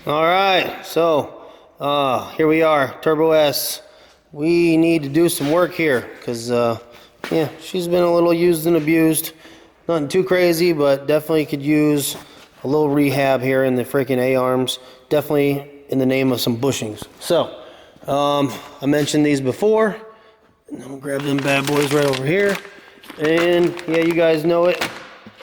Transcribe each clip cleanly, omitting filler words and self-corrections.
All right, so here we are, Turbo S. We need to do some work here because, yeah, she's been a little used and abused. Nothing too crazy, but definitely could use a little rehab here in the freaking A-arms. Definitely in the name of some bushings. So, I mentioned these before. And I'm gonna grab them bad boys right over here. And yeah, you guys know it.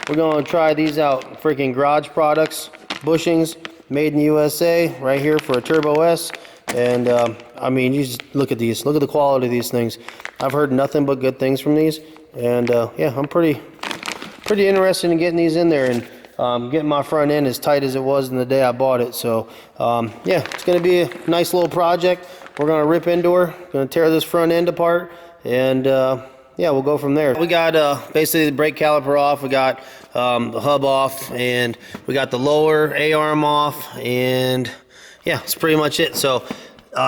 We're gonna try these out. Freaking Garage Products, bushings, made in the USA, right here for a Turbo S. And I mean, you just look at these. Look at the quality of these things. I've heard nothing but good things from these. And yeah, I'm pretty interested in getting these in there and getting my front end as tight as it was in the day I bought it. So yeah, it's gonna be a nice little project. We're gonna rip into her, gonna tear this front end apart, and yeah, we'll go from there. We got basically the brake caliper off, we got the hub off, and we got the lower A-arm off, and yeah, that's pretty much it. So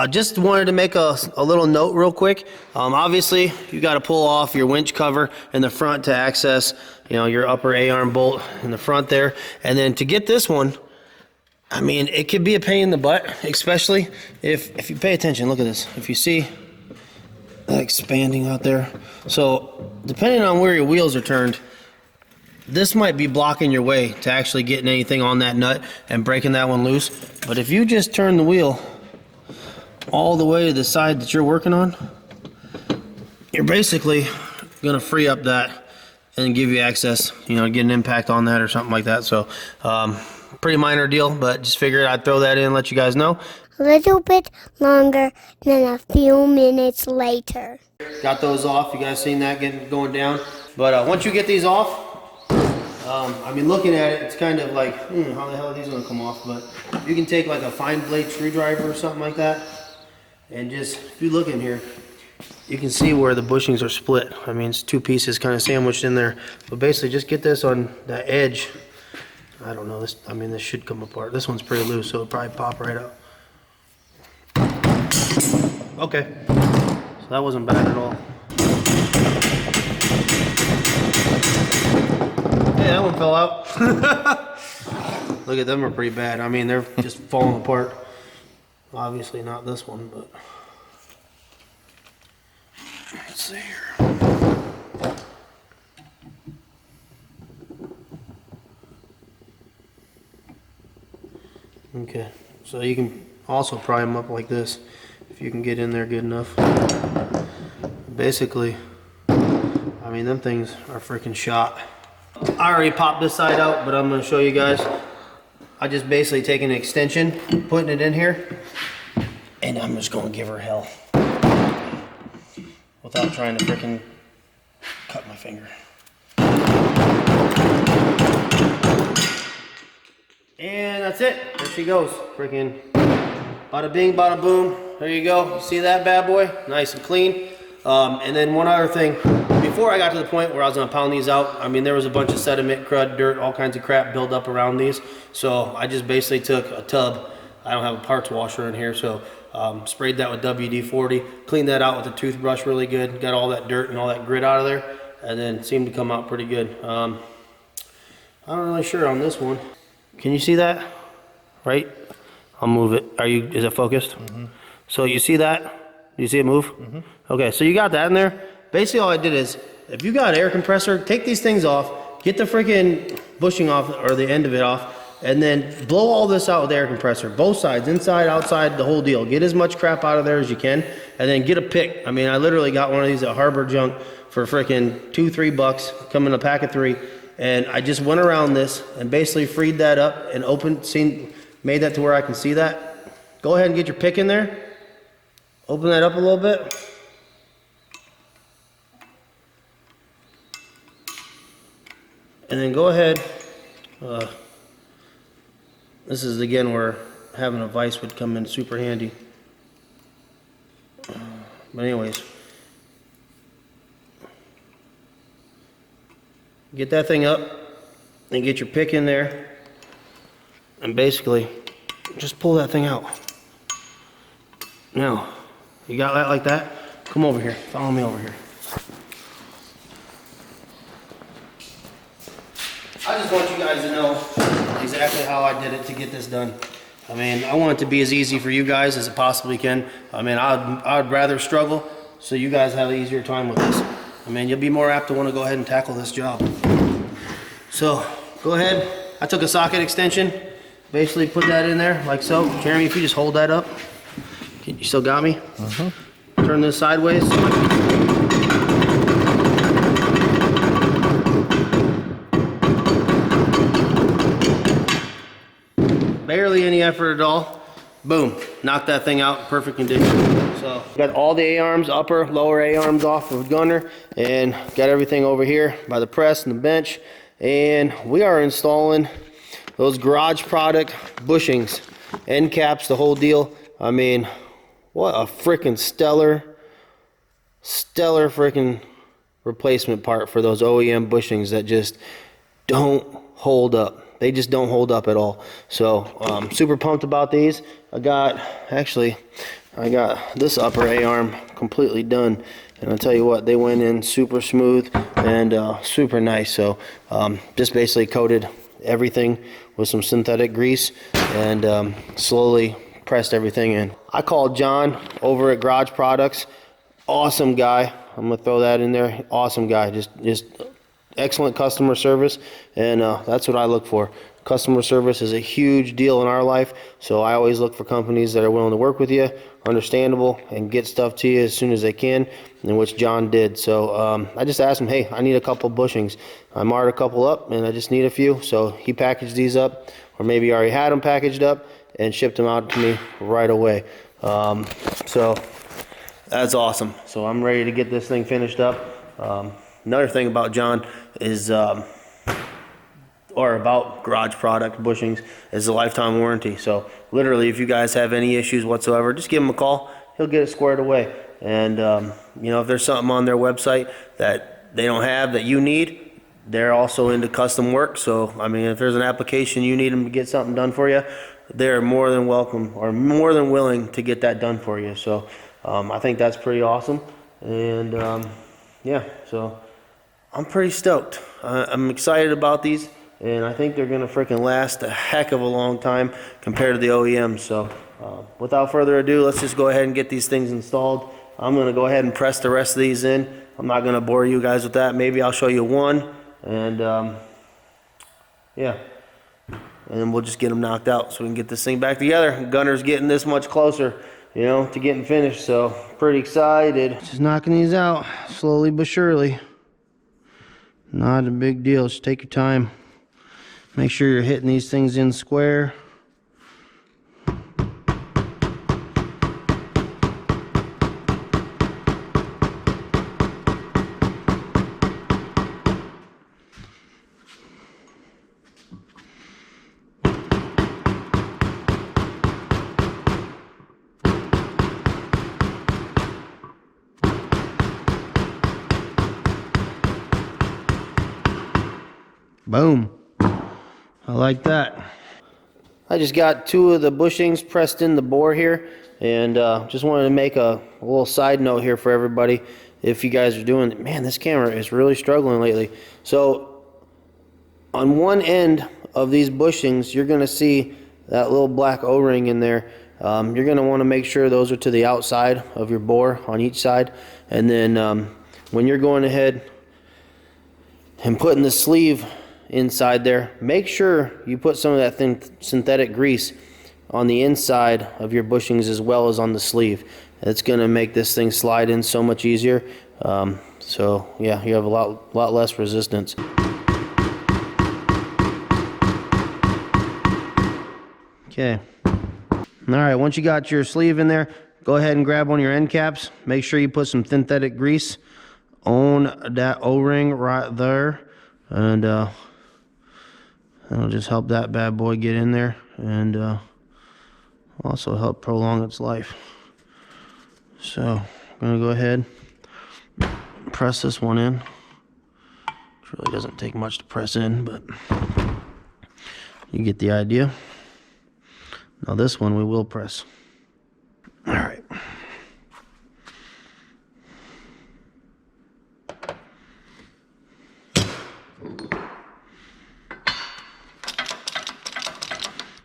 just wanted to make a little note real quick. Obviously, you got to pull off your winch cover in the front to access, you know, your upper A-arm bolt in the front there, and then to get this one, I mean, it could be a pain in the butt, especially if you pay attention. Look at this. If you see that expanding out there. So depending on where your wheels are turned, this might be blocking your way to actually getting anything on that nut and breaking that one loose. But if you just turn the wheel all the way to the side that you're working on, you're basically going to free up that and give you access, you know, get an impact on that or something like that. So pretty minor deal, but just figured I'd throw that in and let you guys know. A little bit longer than a few minutes later. Got those off. You guys seen that going down? But once you get these off, I mean, looking at it, it's kind of like, how the hell are these going to come off? But you can take like a fine blade screwdriver or something like that, and just, if you look in here, you can see where the bushings are split. I mean, it's two pieces kind of sandwiched in there. But basically, just get this on that edge. I don't know, this, I mean, this should come apart. This one's pretty loose, so it'll probably pop right out. Okay, so that wasn't bad at all. Hey, that one fell out. Look at them, are pretty bad. I mean, they're just falling apart. Obviously not this one, but let's see here. Okay, so you can also pry them up like this if you can get in there good enough. Basically, I mean, them things are freaking shot. I already popped this side out, but I'm going to show you guys. I just basically take an extension, putting it in here, and I'm just going to give her hell without trying to freaking cut my finger. And that's it. There she goes. Freaking bada bing, bada boom. There you go. You see that bad boy? Nice and clean. And then one other thing. Before I got to the point where I was going to pound these out, I mean, there was a bunch of sediment, crud, dirt, all kinds of crap built up around these. So I just basically took a tub. I don't have a parts washer in here, so sprayed that with WD-40. Cleaned that out with a toothbrush really good. Got all that dirt and all that grit out of there. And then seemed to come out pretty good. I'm not really sure on this one. Can you see that? Right? I'll move it. Is it focused? Mm-hmm. So you see that? Do you see it move? Mm-hmm. Okay, so you got that in there. Basically all I did is, if you got an air compressor, take these things off, get the freaking bushing off, or the end of it off, and then blow all this out with the air compressor. Both sides, inside, outside, the whole deal. Get as much crap out of there as you can, and then get a pick. I mean, I literally got one of these at Harbor Junk for freaking $2-3, come in a pack of 3. And I just went around this and basically freed that up and made that to where I can see that. Go ahead and get your pick in there. Open that up a little bit. And then go ahead. This is again where having a vise would come in super handy. But anyways. Get that thing up and get your pick in there and basically just pull that thing out. Now, you got that like that? Come over here, follow me over here. I just want you guys to know exactly how I did it to get this done. I mean, I want it to be as easy for you guys as it possibly can. I mean, I'd rather struggle so you guys have an easier time with this. I mean, you'll be more apt to want to go ahead and tackle this job. So, go ahead. I took a socket extension, basically put that in there like so. Jeremy, if you just hold that up. You still got me? Turn this sideways. Barely any effort at all. Boom, knocked that thing out, perfect condition. So got all the A-arms, upper, lower A-arms off of Gunner, and got everything over here by the press and the bench. And we are installing those garage product bushings, end caps, the whole deal. I mean, what a freaking stellar freaking replacement part for those OEM bushings that just don't hold up. They just don't hold up at all. So super pumped about these. I got this upper A-arm completely done, and I'll tell you what, they went in super smooth and super nice. So just basically coated everything with some synthetic grease and slowly pressed everything in. I called John over at Garage Products. Awesome guy. I'm gonna throw that in there. Awesome guy. Just excellent customer service, and that's what I look for. Customer service is a huge deal in our life, so I always look for companies that are willing to work with you, understandable, and get stuff to you as soon as they can, in which John did. So I just asked him, hey, I need a couple bushings. I marked a couple up, and I just need a few. So he packaged these up, or maybe already had them packaged up, and shipped them out to me right away. So that's awesome. So I'm ready to get this thing finished up. Another thing about John is, or about Garage Product bushings, is the lifetime warranty. So literally, if you guys have any issues whatsoever, just give him a call. He'll get it squared away. And you know, if there's something on their website that they don't have that you need, they're also into custom work. So I mean, if there's an application you need them to get something done for you, they're more than welcome or more than willing to get that done for you. So I think that's pretty awesome. And yeah, so I'm pretty stoked. I'm excited about these, and I think they're gonna freaking last a heck of a long time compared to the OEMs. So without further ado, let's just go ahead and get these things installed. I'm gonna go ahead and press the rest of these in. I'm not gonna bore you guys with that. Maybe I'll show you one, and yeah, and then we'll just get them knocked out so we can get this thing back together. Gunner's getting this much closer, you know, to getting finished, so pretty excited. Just knocking these out slowly but surely. Not a big deal. Just take your time. Make sure you're hitting these things in square. Boom. I like that. I just got two of the bushings pressed in the bore here, and just wanted to make a little side note here for everybody. If you guys are doing, man, this camera is really struggling lately. So on one end of these bushings, you're going to see that little black O-ring in there. You're going to want to make sure those are to the outside of your bore on each side. And then when you're going ahead and putting the sleeve inside there, make sure you put some of that thin synthetic grease on the inside of your bushings as well as on the sleeve. It's going to make this thing slide in so much easier. So yeah, you have a lot less resistance. Okay. All right, once you got your sleeve in there, go ahead and grab one of your end caps. Make sure you put some synthetic grease on that O-ring right there, and that'll just help that bad boy get in there, and also help prolong its life. So I'm gonna go ahead and press this one in. It really doesn't take much to press in, but you get the idea. Now this one we will press. All right.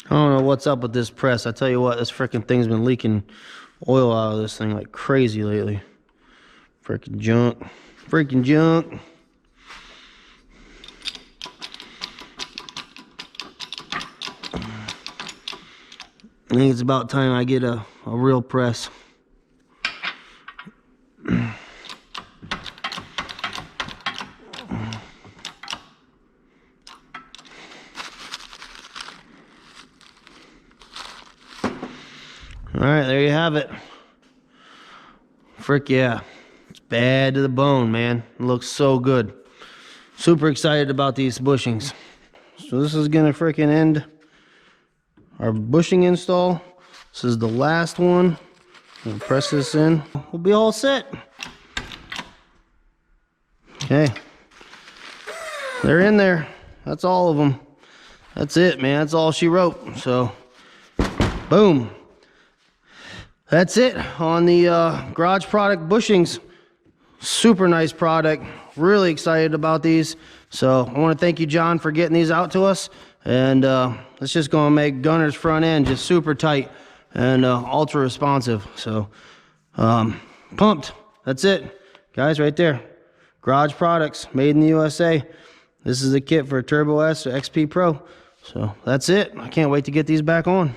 I don't know what's up with this press. I tell you what, this freaking thing's been leaking oil out of this thing like crazy lately. Freaking junk. Freaking junk. I think it's about time I get a real press. All right, there you have it. Frick yeah. It's bad to the bone, man. It looks so good. Super excited about these bushings. So this is gonna freaking end our bushing install. This is the last one. We'll press this in. We'll be all set. Okay. They're in there. That's all of them. That's it, man. That's all she wrote. So, boom. That's it on the garage product bushings. Super nice product. Really excited about these. So I want to thank you, John, for getting these out to us. And it's just going to make Gunner's front end just super tight and ultra responsive. So pumped. That's it, guys. Right there. Garage products made in the USA. This is a kit for Turbo S or XP Pro. So that's it. I can't wait to get these back on.